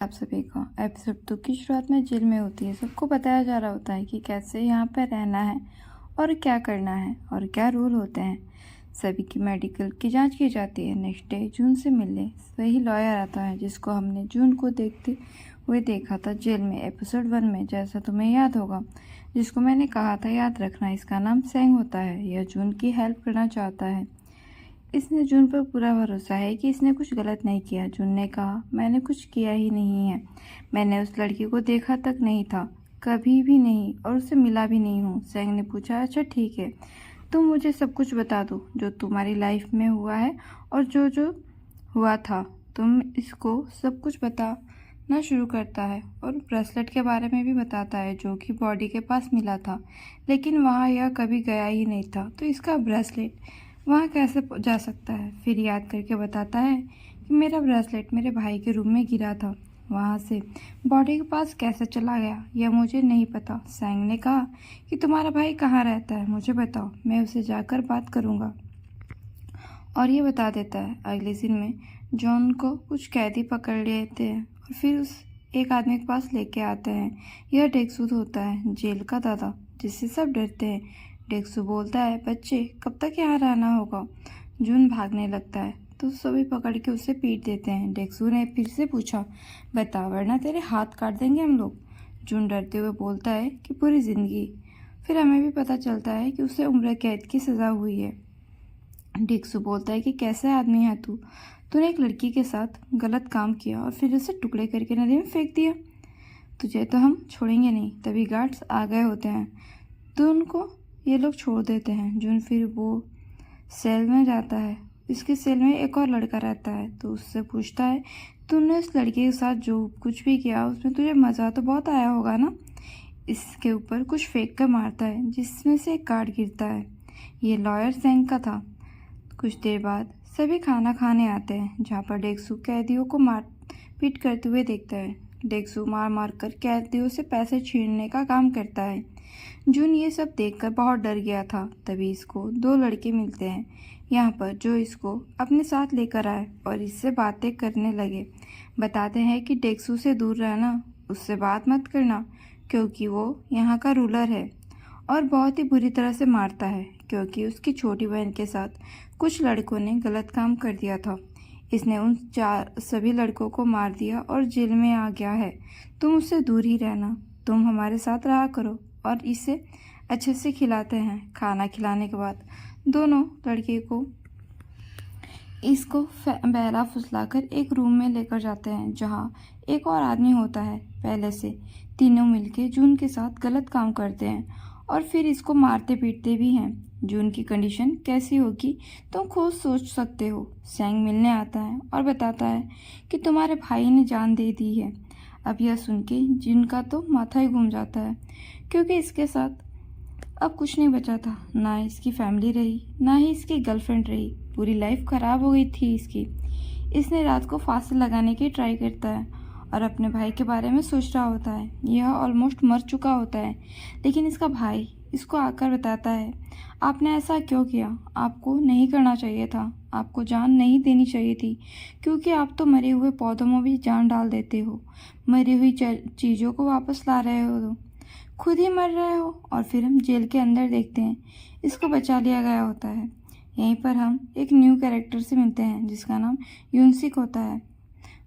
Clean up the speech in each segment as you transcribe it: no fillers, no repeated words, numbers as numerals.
आप सभी को एपिसोड 2 की शुरुआत में जेल में होती है। सबको बताया जा रहा होता है कि कैसे यहाँ पर रहना है और क्या करना है और क्या रूल होते हैं। सभी की मेडिकल की जांच की जाती है। नेक्स्ट डे जून से मिलने वही लॉयर आता है जिसको हमने जून को देखते हुए देखा था जेल में एपिसोड 1 में। जैसा तुम्हें याद होगा, जिसको मैंने कहा था याद रखना, इसका नाम सेंग होता है। यह जून की हेल्प करना चाहता है। इसने जून पर पूरा भरोसा है कि इसने कुछ गलत नहीं किया। जून ने कहा, मैंने कुछ किया ही नहीं है। मैंने उस लड़की को देखा तक नहीं था, कभी भी नहीं, और उससे मिला भी नहीं हूँ। सेंग ने पूछा, अच्छा ठीक है, तुम मुझे सब कुछ बता दो जो तुम्हारी लाइफ में हुआ है और जो जो हुआ था। तुम इसको सब कुछ बताना शुरू करता है और ब्रेसलेट के बारे में भी बताता है जो कि बॉडी के पास मिला था, लेकिन वहाँ यह कभी गया ही नहीं था। तो इसका ब्रेसलेट वहाँ कैसे जा सकता है? फिर याद करके बताता है कि मेरा ब्रेसलेट मेरे भाई के रूम में गिरा था, वहाँ से बॉडी के पास कैसे चला गया यह मुझे नहीं पता। सैंग ने कहा कि तुम्हारा भाई कहाँ रहता है, मुझे बताओ, मैं उसे जाकर बात करूँगा। और ये बता देता है। अगले दिन में जॉन को कुछ कैदी पकड़ लेते हैं और फिर उस एक आदमी के पास लेके आते हैं। यह डेक्सूद होता है, जेल का दादा, जिससे सब डरते हैं। डेक्सू बोलता है, बच्चे कब तक यहाँ रहना होगा? जून भागने लगता है तो सभी पकड़ के उसे पीट देते हैं। डेक्सू ने फिर से पूछा, बता वरना तेरे हाथ काट देंगे हम लोग। जून डरते हुए बोलता है कि पूरी जिंदगी। फिर हमें भी पता चलता है कि उसे उम्र कैद की सज़ा हुई है। डेक्सू बोलता है कि कैसे आदमी है तू? तूने एक लड़की के साथ गलत काम किया और फिर उसे टुकड़े करके नदी में फेंक दिया। तुझे तो हम छोड़ेंगे नहीं। तभी गार्ड्स आ गए होते हैं तो उनको ये लोग छोड़ देते हैं। जून फिर वो सेल में जाता है। इसके सेल में एक और लड़का रहता है तो उससे पूछता है, तूने उस लड़के के साथ जो कुछ भी किया उसमें तुझे मज़ा तो बहुत आया होगा ना? इसके ऊपर कुछ फेंक कर मारता है जिसमें से एक कार्ड गिरता है। ये लॉयर सेंग का था। कुछ देर बाद सभी खाना खाने आते हैं जहाँ पर डेक्सू कैदियों को मार पीट करते हुए देखता है। डेक्सू मार मार कर कैदियों से पैसे छीनने का काम करता है। जून ये सब देखकर बहुत डर गया था। तभी इसको दो लड़के मिलते हैं यहाँ पर जो इसको अपने साथ लेकर आए और इससे बातें करने लगे। बताते हैं कि डेक्सू से दूर रहना, उससे बात मत करना क्योंकि वो यहाँ का रूलर है और बहुत ही बुरी तरह से मारता है क्योंकि उसकी छोटी बहन के साथ कुछ लड़कों ने गलत काम कर दिया था। इसने उन सभी लड़कों को मार दिया और जेल में आ गया है। तुम उससे दूर ही रहना, तुम हमारे साथ रहा करो। और इसे अच्छे से खिलाते हैं। खाना खिलाने के बाद दोनों लड़के को इसको बहला फुसलाकर एक रूम में लेकर जाते हैं जहाँ एक और आदमी होता है। पहले से तीनों मिलके जून के साथ गलत काम करते हैं और फिर इसको मारते पीटते भी हैं। जून की कंडीशन कैसी होगी तुम खुद सोच सकते हो। सैंग मिलने आता है और बताता है कि तुम्हारे भाई ने जान दे दी है। अब यह सुन के जून का तो माथा ही घूम जाता है क्योंकि इसके साथ अब कुछ नहीं बचा था। ना इसकी फैमिली रही, ना ही इसकी गर्लफ्रेंड रही। पूरी लाइफ खराब हो गई थी इसकी। इसने रात को फांसी लगाने की ट्राई करता है और अपने भाई के बारे में सोच रहा होता है। यह ऑलमोस्ट मर चुका होता है, लेकिन इसका भाई इसको आकर बताता है, आपने ऐसा क्यों किया? आपको नहीं करना चाहिए था, आपको जान नहीं देनी चाहिए थी क्योंकि आप तो मरे हुए पौधों में भी जान डाल देते हो। मरी हुई चीज़ों को वापस ला रहे हो तो खुद ही मर रहे हो। और फिर हम जेल के अंदर देखते हैं इसको बचा लिया गया होता है। यहीं पर हम एक न्यू कैरेक्टर से मिलते हैं जिसका नाम यूनसिक होता है।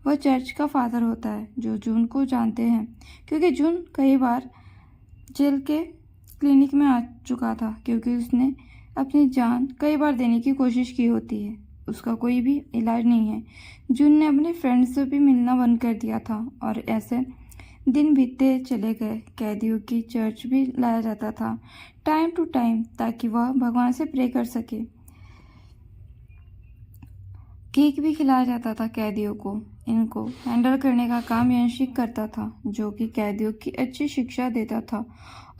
वह चर्च का फादर होता है जो जून को जानते हैं क्योंकि जून कई बार जेल के क्लिनिक में आ चुका था क्योंकि उसने अपनी जान कई बार देने की कोशिश की होती है। उसका कोई भी इलाज नहीं है। जून ने अपने फ्रेंड्स से भी मिलना बंद कर दिया था और ऐसे दिन बीतते चले गए। कैदियों की चर्च भी लाया जाता था टाइम टू टाइम ताकि वह भगवान से प्रे कर सके। केक भी खिलाया जाता था कैदियों को। इनको हैंडल करने का काम यंशिक करता था जो कि कैदियों की अच्छी शिक्षा देता था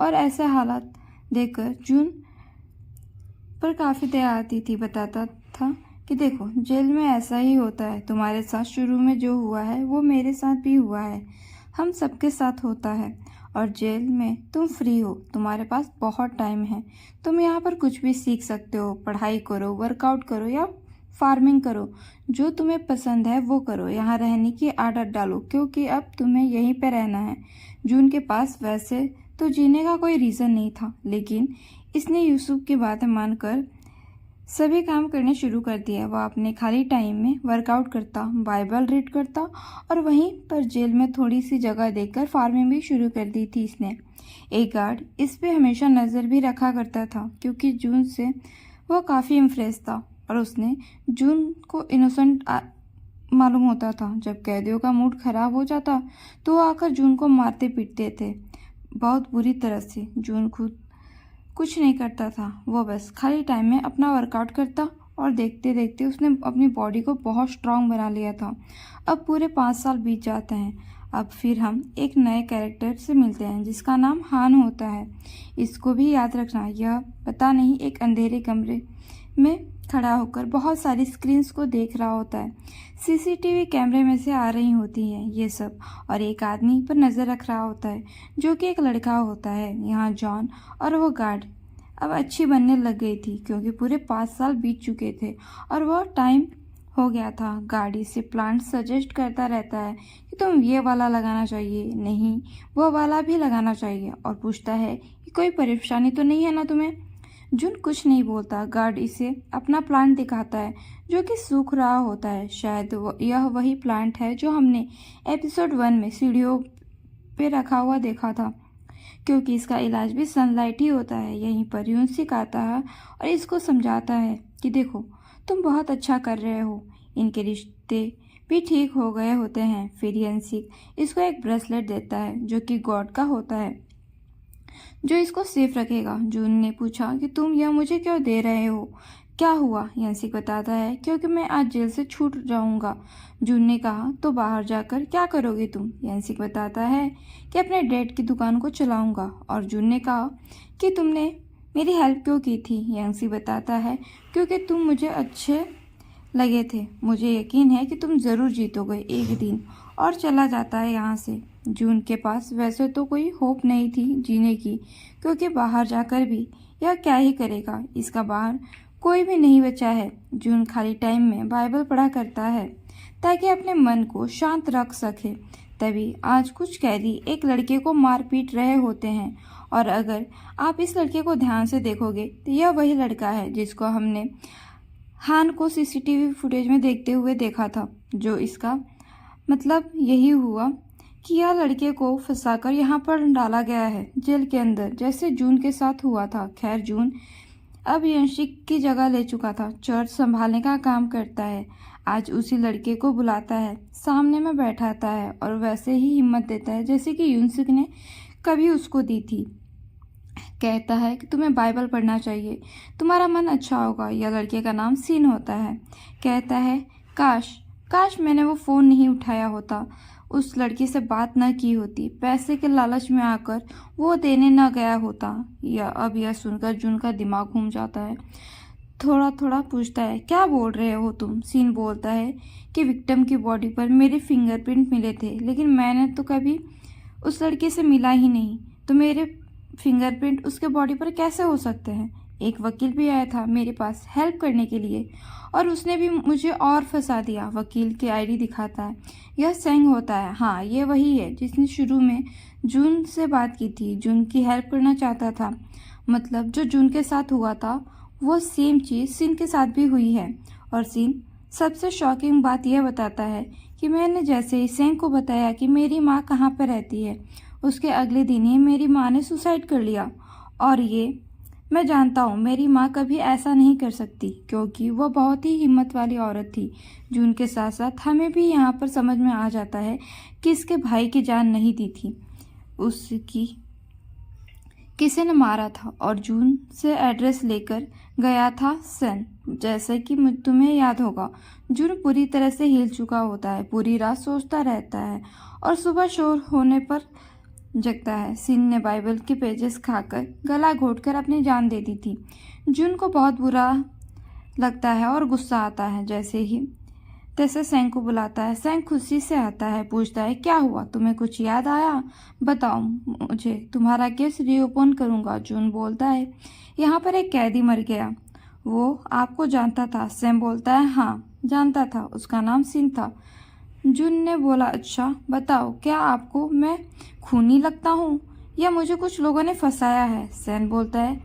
और ऐसे हालात देखकर जून पर काफ़ी दया आती थी। बताता था कि देखो जेल में ऐसा ही होता है, तुम्हारे साथ शुरू में जो हुआ है वो मेरे साथ भी हुआ है, हम सबके साथ होता है। और जेल में तुम फ्री हो, तुम्हारे पास बहुत टाइम है, तुम यहाँ पर कुछ भी सीख सकते हो, पढ़ाई करो, वर्कआउट करो या फार्मिंग करो, जो तुम्हें पसंद है वो करो, यहाँ रहने की आदत डालो क्योंकि अब तुम्हें यहीं पे रहना है। जून के पास वैसे तो जीने का कोई रीज़न नहीं था, लेकिन इसने यूसुफ की बातें मानकर सभी काम करने शुरू कर दिए। वह अपने खाली टाइम में वर्कआउट करता, बाइबल रीड करता और वहीं पर जेल में थोड़ी सी जगह देखकर फार्मिंग भी शुरू कर दी थी इसने। एक गार्ड इस पे हमेशा नज़र भी रखा करता था क्योंकि जून से वह काफ़ी इम्प्रेस था और उसने जून को इनोसेंट मालूम होता था। जब कैदियों का मूड खराब हो जाता तो वो आकर जून को मारते पीटते थे, बहुत बुरी तरह से। जून खुद कुछ नहीं करता था, वो बस खाली टाइम में अपना वर्कआउट करता और देखते देखते उसने अपनी बॉडी को बहुत स्ट्रांग बना लिया था। अब पूरे 5 साल बीत जाते हैं। अब फिर हम एक नए कैरेक्टर से मिलते हैं जिसका नाम हान होता है। इसको भी याद रखना, यह पता नहीं एक अंधेरे कमरे में खड़ा होकर बहुत सारी स्क्रीन्स को देख रहा होता है। सीसीटीवी कैमरे में से आ रही होती है ये सब, और एक आदमी पर नज़र रख रहा होता है जो कि एक लड़का होता है। यहाँ जॉन और वो गार्ड अब अच्छी बनने लग गई थी क्योंकि पूरे 5 साल बीत चुके थे और वह टाइम हो गया था। गाड़ी से प्लांट सजेस्ट करता रहता है कि तुम ये वाला लगाना चाहिए, नहीं वो वाला भी लगाना चाहिए, और पूछता है कि कोई परेशानी तो नहीं है ना तुम्हें। जून कुछ नहीं बोलता। गार्ड इसे अपना प्लांट दिखाता है जो कि सूख रहा होता है। शायद यह वही प्लांट है जो हमने एपिसोड 1 में सीढ़ियों पे रखा हुआ देखा था, क्योंकि इसका इलाज भी सनलाइट ही होता है। यहीं पर यूनसिक आता है और इसको समझाता है कि देखो तुम बहुत अच्छा कर रहे हो, इनके रिश्ते भी ठीक हो गए होते हैं। फिर यूनसिक इसको एक ब्रेसलेट देता है जो कि गॉड का होता है, जो इसको सेफ रखेगा। जून ने पूछा कि तुम यह मुझे क्यों दे रहे हो, क्या हुआ? यंसिक बताता है क्योंकि मैं आज जेल से छूट जाऊंगा। जून ने कहा तो बाहर जाकर क्या करोगे तुम? यंसिक बताता है कि अपने डैड की दुकान को चलाऊंगा। और जून ने कहा कि तुमने मेरी हेल्प क्यों की थी? यंसिक बताता है क्योंकि तुम मुझे अच्छे लगे थे, मुझे यकीन है कि तुम ज़रूर जीतोगे एक दिन। और चला जाता है यहाँ से। जून के पास वैसे तो कोई होप नहीं थी जीने की, क्योंकि बाहर जाकर भी यह क्या ही करेगा, इसका बाहर कोई भी नहीं बचा है। जून खाली टाइम में बाइबल पढ़ा करता है ताकि अपने मन को शांत रख सके। तभी आज कुछ कैदी एक लड़के को मार पीट रहे होते हैं, और अगर आप इस लड़के को ध्यान से देखोगे तो यह वही लड़का है जिसको हमने हान को सीसीटीवी फुटेज में देखते हुए देखा था। जो इसका मतलब यही हुआ कि यह लड़के को फंसाकर यहाँ पर डाला गया है जेल के अंदर, जैसे जून के साथ हुआ था। खैर जून अब यंशिक की जगह ले चुका था, चर्च संभालने का काम करता है। आज उसी लड़के को बुलाता है, सामने में बैठाता है और वैसे ही हिम्मत देता है जैसे कि यूनसिक ने कभी उसको दी थी। कहता है कि तुम्हें बाइबल पढ़ना चाहिए, तुम्हारा मन अच्छा होगा। यह लड़के का नाम सीन होता है। कहता है काश मैंने वो फ़ोन नहीं उठाया होता, उस लड़की से बात न की होती, पैसे के लालच में आकर वो देने न गया होता। अब यह सुनकर जून का दिमाग घूम जाता है। थोड़ा थोड़ा पूछता है क्या बोल रहे हो तुम? सीन बोलता है कि विक्टिम की बॉडी पर मेरे फिंगरप्रिंट मिले थे, लेकिन मैंने तो कभी उस लड़के से मिला ही नहीं, तो मेरे फिंगरप्रिंट उसके बॉडी पर कैसे हो सकते हैं? एक वकील भी आया था मेरे पास हेल्प करने के लिए और उसने भी मुझे और फंसा दिया। वकील की आईडी दिखाता है। यह सेंग होता है। हाँ, ये वही है जिसने शुरू में जून से बात की थी, जून की हेल्प करना चाहता था। मतलब जो जून के साथ हुआ था वो सेम चीज़ सीन के साथ भी हुई है। और सीन सबसे शॉकिंग बात यह बताता है कि मैंने जैसे ही सेंग को बताया कि मेरी माँ कहाँ पर रहती है, उसके अगले दिन ही मेरी माँ ने सुसाइड कर लिया। और ये मैं जानता हूँ मेरी माँ कभी ऐसा नहीं कर सकती, क्योंकि वह बहुत ही हिम्मत वाली औरत थी। जून के साथ साथ हमें भी यहाँ पर समझ में आ जाता है कि इसके भाई की जान नहीं दी थी, उसकी किसी ने मारा था। और जून से एड्रेस लेकर गया था सन, जैसे कि तुम्हें याद होगा। जून पूरी तरह से हिल चुका होता है, पूरी रात सोचता रहता है और सुबह शोर होने पर जगता है। सिन ने बाइबल के पेजेस खाकर गला घोटकर अपनी जान दे दी थी। जून को बहुत बुरा लगता है और गुस्सा आता है। जैसे ही तैसे सेंग को बुलाता है। सेंग खुशी से आता है, पूछता है क्या हुआ, तुम्हें कुछ याद आया? बताओ मुझे, तुम्हारा केस रीओपन करूँगा। जून बोलता है यहाँ पर एक कैदी मर गया, वो आपको जानता था? सैम बोलता है, हाँ जानता था, उसका नाम सिन था। जून ने बोला, अच्छा बताओ, क्या आपको मैं खूनी लगता हूँ या मुझे कुछ लोगों ने फंसाया है? सैम बोलता है,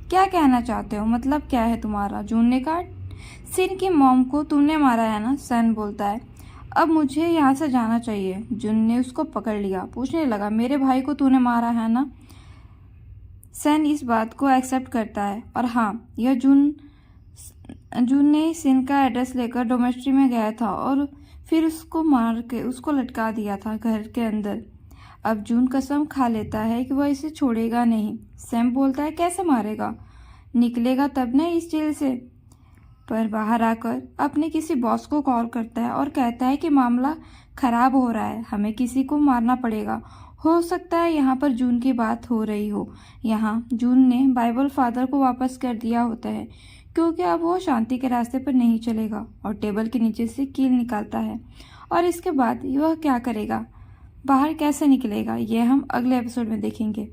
क्या कहना चाहते हो, मतलब क्या है तुम्हारा? जून ने कहा, सिन की मॉम को तुमने मारा है ना? सैम बोलता है, अब मुझे यहाँ से जाना चाहिए। जून ने उसको पकड़ लिया, पूछने लगा, मेरे भाई को तूने मारा है ना? सैन इस बात को एक्सेप्ट करता है और हाँ, यह जून ने सिन का एड्रेस लेकर डोमेस्ट्री में गया था और फिर उसको मार के उसको लटका दिया था घर के अंदर। अब जून कसम खा लेता है कि वह इसे छोड़ेगा नहीं। सैम बोलता है, कैसे मारेगा? निकलेगा तब ना इस जेल से। पर बाहर आकर अपने किसी बॉस को कॉल करता है और कहता है कि मामला खराब हो रहा है, हमें किसी को मारना पड़ेगा। हो सकता है यहाँ पर जून की बात हो रही हो। यहाँ जून ने बाइबल फादर को वापस कर दिया होता है क्योंकि अब वो शांति के रास्ते पर नहीं चलेगा और टेबल के नीचे से कील निकालता है। और इसके बाद वह क्या करेगा, बाहर कैसे निकलेगा, यह हम अगले एपिसोड में देखेंगे।